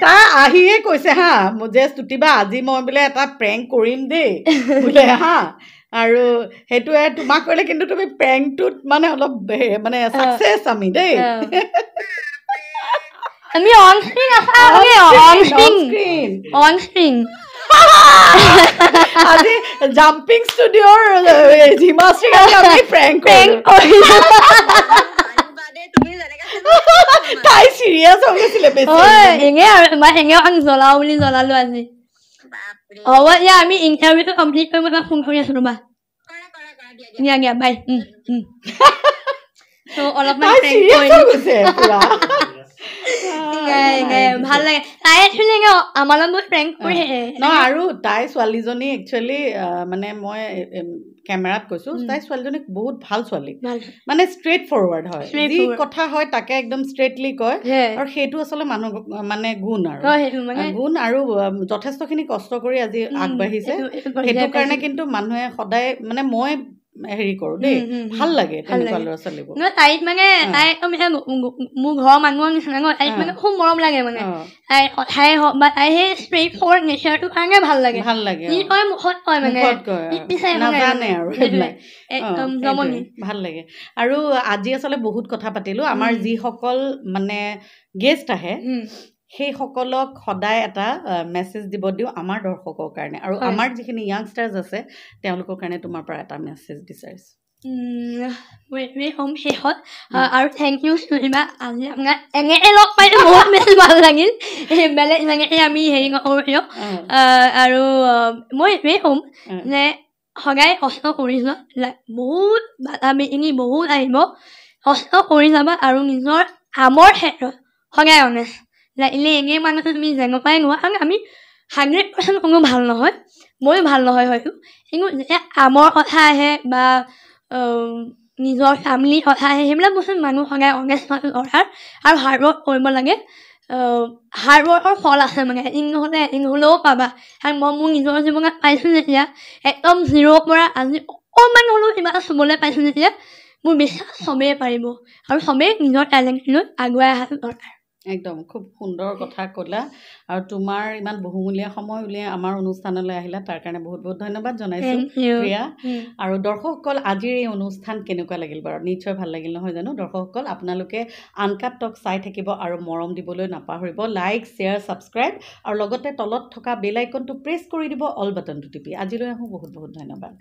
তাই আহিয়ে কৈছে হা যে স্তুতিবা আজি মই বোলে এটা প্ৰেংক কৰিম দেই বোলে হা আৰু সেইটোৱে তোমাক কৰিলে কিন্তু তুমি প্ৰেংকটোত মানে অলপ মানে ছাকচেছ আমি দেই আমি অন স্ক্ৰীন আছা অন স্ক্ৰীন আজি জাম্পিং ষ্টুডিঅ'ৰ হিমাশ্ৰীক আমি প্ৰেংক কৰিলো তাই চিৰিয়াছ হৈ গৈছিলে এনে আৰু মই এনে জ্বলাও বুলি জ্বলালো আজি হ'ব দিয়া আমি ইণ্টাৰভিউটো কমপ্লিট কৰিব তোমাক ফোন কৰি আছো ৰ'বা দিয়া বাই অলপমান ভাল লাগে তাই একচুৱেলি আমাৰ লগত প্ৰেংক কৰি ন আৰু তাই ছোৱালীজনী একচুৱেলি মানে মই কেমেৰাত কৈছো তাই ছোৱালীজনী বহুত ভাল ছোৱালী মানে ষ্ট্ৰেইট ফৰৱাৰ্ড হয় যি কথা হয় তাকে একদম ষ্ট্ৰেইটলি কয় আৰু সেইটো আচলতে মানুহ মানে গুণ আৰু যথেষ্টখিনি কষ্ট কৰি আজি আগবাঢ়িছে সেইটো কাৰণে কিন্তু মানুহে সদায় মানে মই হেৰি কৰো দেই ভাল লাগে তেনেকুৱা ল'ৰা ছোৱালীবোৰ তাইক মানে তাই মোৰ ঘৰৰ মানুহৰ নিচিনা তাইক মানে খুব মৰম লাগে মানে তাই কথাই হওক বা তাই সেই ষ্ট্ৰেইট ফৰৱাৰ্ড নেচাৰটোৰ কাৰণে ভাল লাগে কি কয় মুখত কয় মানে নাজানে আৰু ভাল লাগে আৰু আজি আচলতে বহুত কথা পাতিলো আমাৰ যিসকল মানে গেষ্ট আহে সেইসকলক সদায় এটা মেছেজ দিব দিওঁ আমাৰ দৰ্শকৰ কাৰণে আৰু আমাৰ যিখিনি য়াংষ্টাৰ্ছ আছে তেওঁলোকৰ কাৰণে তোমাৰ পৰা এটা মেছেজ বিচাৰিছোঁ শেষত আৰু থেংক ইউ সুধিবা আজি আপোনাক এনেকৈ লগ পাইতো বহুত বেছি ভাল লাগিল বেলেগ এনেকৈ আমি হেৰি নকৰোঁ আৰু মই এইটোৱেই ক'ম যে সদায় কষ্ট কৰি যোৱা বহুত বাধা বিঘিনি বহুত আহিব কষ্ট কৰি যাবা আৰু নিজৰ কামৰ ক্ষেত্ৰত সদায় অনেষ্ট লাগিলে এনেই মানুহটো তুমি যেনেকুৱাই নোহোৱা কাৰণ আমি 100% কোনো ভাল নহয় ময়ো ভাল নহয় হয়তো কিন্তু যেতিয়া কামৰ কথা আহে বা নিজৰ ফেমিলিৰ কথা আহে সেইবিলাক বস্তু মানুহ সদায় অনেষ্ট হোৱাটো দৰকাৰ আৰু হাৰ্ডৱৰ্ক কৰিব লাগে হাৰ্ডৱৰ্কৰ ফল আছে মানে এদিন নহ'লে এদিন হ'লেও পাবা কাৰণ মই মোৰ নিজৰ জীৱনত পাইছোঁ যেতিয়া একদম জিৰ'ৰ পৰা আজি অকণমান হ'লেও কিবা এটা চুবলৈ পাইছোঁ যেতিয়া মোৰ বিশ্বাস চবেই পাৰিব আৰু চবেই নিজৰ টেলেণ্ট লৈ আগুৱাই অহাটো দৰকাৰ একদম খুব সুন্দৰ কথা ক'লা আৰু তোমাৰ ইমান বহুমূলীয়া সময় উলিয়াই আমাৰ অনুষ্ঠানলৈ আহিলা তাৰ কাৰণে বহুত বহুত ধন্যবাদ জনাইছোঁ প্ৰিয়া আৰু দৰ্শকসকল আজিৰ এই অনুষ্ঠান কেনেকুৱা লাগিল বাৰু নিশ্চয় ভাল লাগিল নহয় জানো দৰ্শকসকল আপোনালোকে আনকাট টক চাই থাকিব আৰু মৰম দিবলৈ নাপাহৰিব লাইক শ্বেয়াৰ ছাবস্ক্ৰাইব আৰু লগতে তলত থকা বেল আইকনটো প্ৰেছ কৰি দিব অল বাটনটো টিপি আজিলৈ আহোঁ বহুত বহুত ধন্যবাদ